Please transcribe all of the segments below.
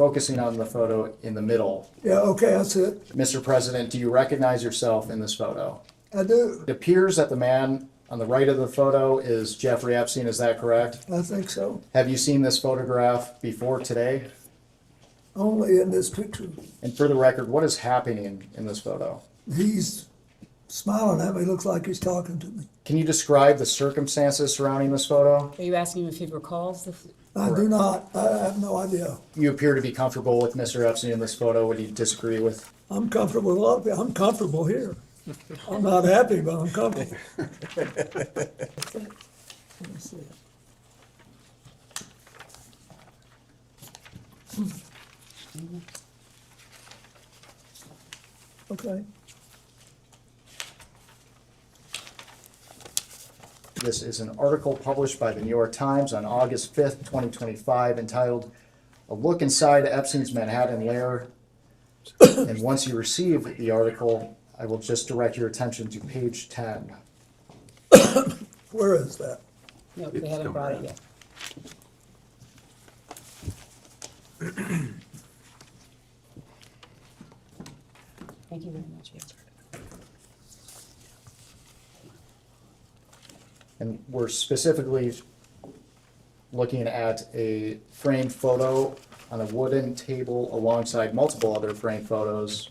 focusing on the photo in the middle. Yeah, okay, that's it. Mr. President, do you recognize yourself in this photo? I do. It appears that the man on the right of the photo is Jeffrey Epstein, is that correct? I think so. Have you seen this photograph before today? Only in this picture. And for the record, what is happening in this photo? He's smiling at me, looks like he's talking to me. Can you describe the circumstances surrounding this photo? Are you asking him if he recalls the? I do not. I have no idea. You appear to be comfortable with Mr. Epstein in this photo. Would you disagree with? I'm comfortable with a lot of people. I'm comfortable here. I'm not happy, but I'm comfortable. Let me see. Okay. This is an article published by the New York Times on August 5th, 2025, entitled "A Look Inside Epstein's Manhattan Lair." And once you receive the article, I will just direct your attention to page 10. Where is that? No, they haven't brought it yet. Thank you very much. And we're specifically looking at a framed photo on a wooden table alongside multiple other framed photos.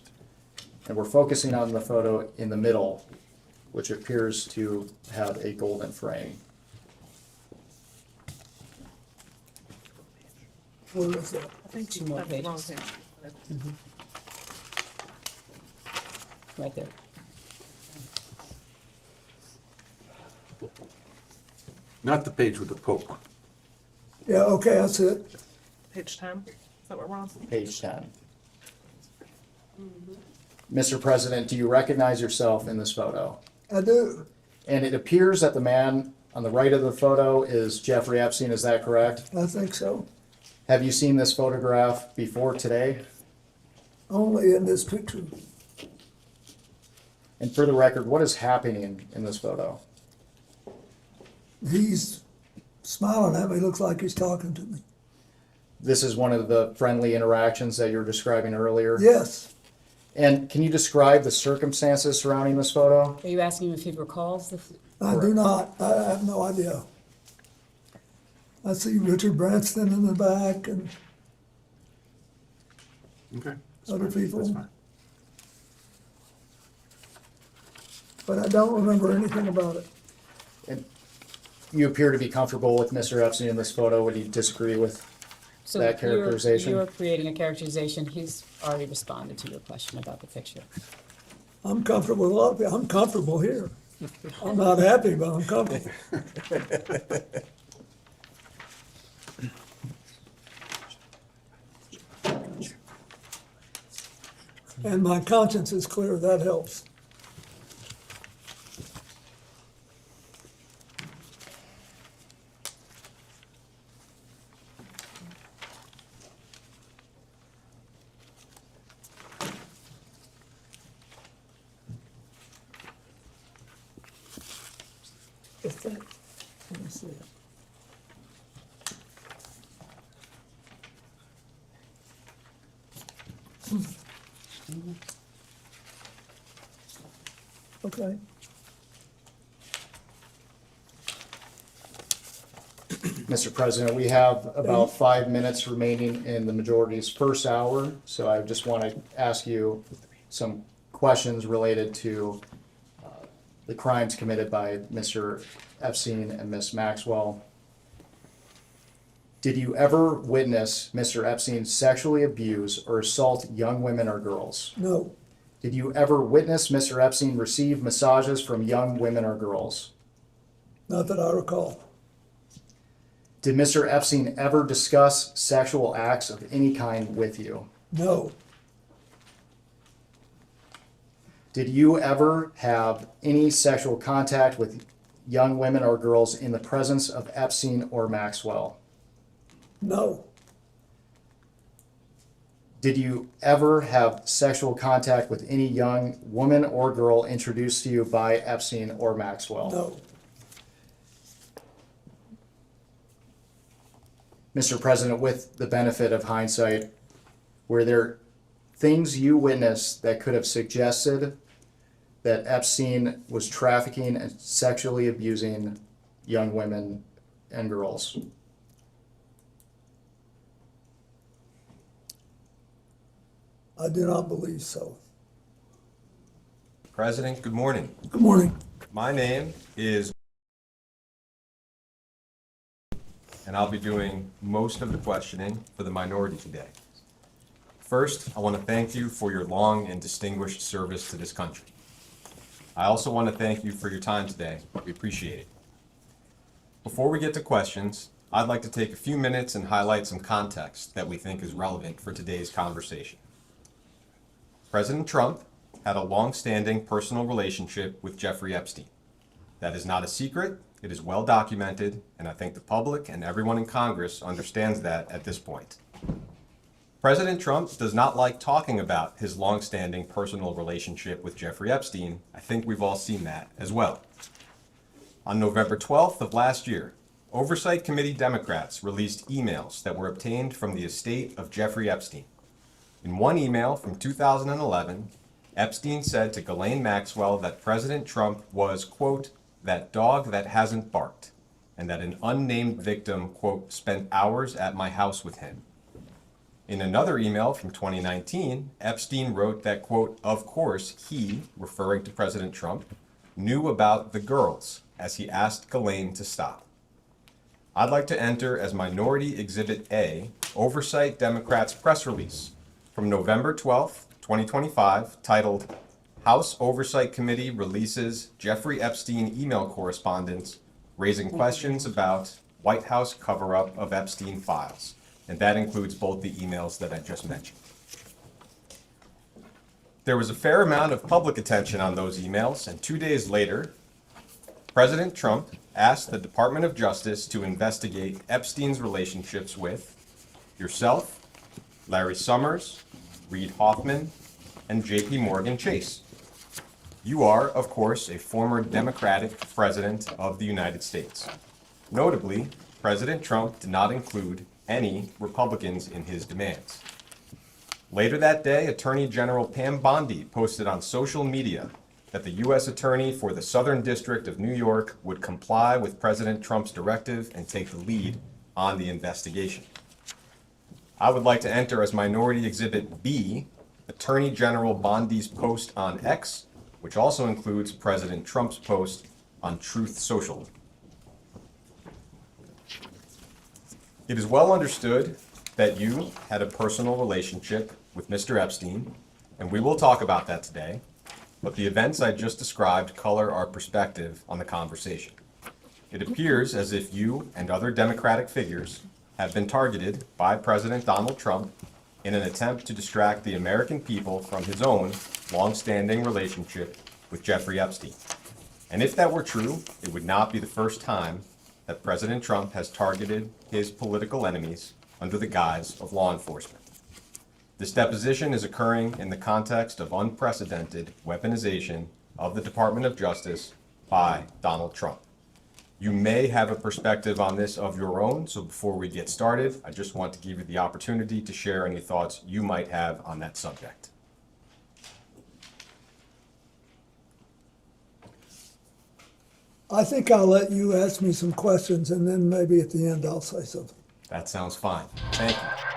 And we're focusing on the photo in the middle, which appears to have a golden frame. Where is that? I think 2 more pages. Right there. Not the page with the poke. Yeah, okay, that's it. Page 10, is that what we're on? Page 10. Mr. President, do you recognize yourself in this photo? I do. And it appears that the man on the right of the photo is Jeffrey Epstein, is that correct? I think so. Have you seen this photograph before today? Only in this picture. And for the record, what is happening in this photo? He's smiling at me, looks like he's talking to me. This is one of the friendly interactions that you were describing earlier. Yes. And can you describe the circumstances surrounding this photo? Are you asking him if he recalls the? I do not. I have no idea. I see Richard Branson in the back and Okay. that's Other fine, people? That's fine. but I don't remember anything about it. And you appear to be comfortable with Mr. Epstein in this photo. Would you disagree with So that characterization? You're creating a characterization. He's already responded to your question about the picture. I'm comfortable with a lot of people. I'm comfortable here. I'm not happy, but I'm comfortable. And my conscience is clear, that helps. If that, let me see it. Okay. Mr. President, we have about 5 minutes remaining in the majority's first hour, so I just want to ask you some questions related to the crimes committed by Mr. Epstein and Ms. Maxwell. Did you ever witness Mr. Epstein sexually abuse or assault young women or girls? No, Did you ever witness Mr. Epstein receive massages from young women or girls? not that I recall. Did Mr. Epstein ever discuss sexual acts of any kind with you? No, Did you ever have any sexual contact with young women or girls in the presence of Epstein or Maxwell? no, Did you ever have sexual contact with any young woman or girl introduced to you by Epstein or Maxwell? no, Mr. President, with the benefit of hindsight, Were there things you witnessed that could have suggested that Epstein was trafficking and sexually abusing young women and girls? I do not believe so. President, good morning. Good morning. My name is, and I'll be doing most of the questioning for the minority today. First, I want to thank you for your long and distinguished service to this country. I also want to thank you for your time today. We appreciate it. Before we get to questions, I'd like to take a few minutes and highlight some context that we think is relevant for today's conversation. President Trump had a long-standing personal relationship with Jeffrey Epstein. That is not a secret, it is well documented, and I think the public and everyone in Congress understands that at this point. President Trump does not like talking about his long-standing personal relationship with Jeffrey Epstein. I think we've all seen that as well. On November 12th of last year, Oversight Committee Democrats released emails that were obtained from the estate of Jeffrey Epstein. In one email from 2011, Epstein said to Ghislaine Maxwell that President Trump was, quote, that dog that hasn't barked, and that an unnamed victim, quote, spent hours at my house with him. In another email from 2019, Epstein wrote that, quote, of course he, referring to President Trump, knew about the girls as he asked Ghislaine to stop. I'd like to enter as Minority Exhibit A, Oversight Democrats press release from November 12th, 2025, titled House Oversight Committee Releases Jeffrey Epstein Email Correspondence Raising Questions About White House Cover-Up of Epstein Files. And that includes both the emails that I just mentioned. There was a fair amount of public attention on those emails, and 2 days later, President Trump asked the Department of Justice to investigate Epstein's relationships with yourself, Larry Summers, Reid Hoffman, and JP Morgan Chase. You are, of course, a former Democratic president of the United States. Notably, President Trump did not include any Republicans in his demands. Later that day, Attorney General Pam Bondi posted on social media that the U.S. Attorney for the Southern District of New York would comply with President Trump's directive and take the lead on the investigation. I would like to enter as Minority Exhibit B, Attorney General Bondi's post on X, which also includes President Trump's post on Truth Social. It is well understood that you had a personal relationship with Mr. Epstein, and we will talk about that today, but the events I just described color our perspective on the conversation. It appears as if you and other Democratic figures have been targeted by President Donald Trump in an attempt to distract the American people from his own long-standing relationship with Jeffrey Epstein. And if that were true, it would not be the first time that President Trump has targeted his political enemies under the guise of law enforcement. This deposition is occurring in the context of unprecedented weaponization of the Department of Justice by Donald Trump. You may have a perspective on this of your own, so before we get started, I just want to give you the opportunity to share any thoughts you might have on that subject. I think I'll let you ask me some questions, and then maybe at the end I'll say something. That sounds fine. Thank you.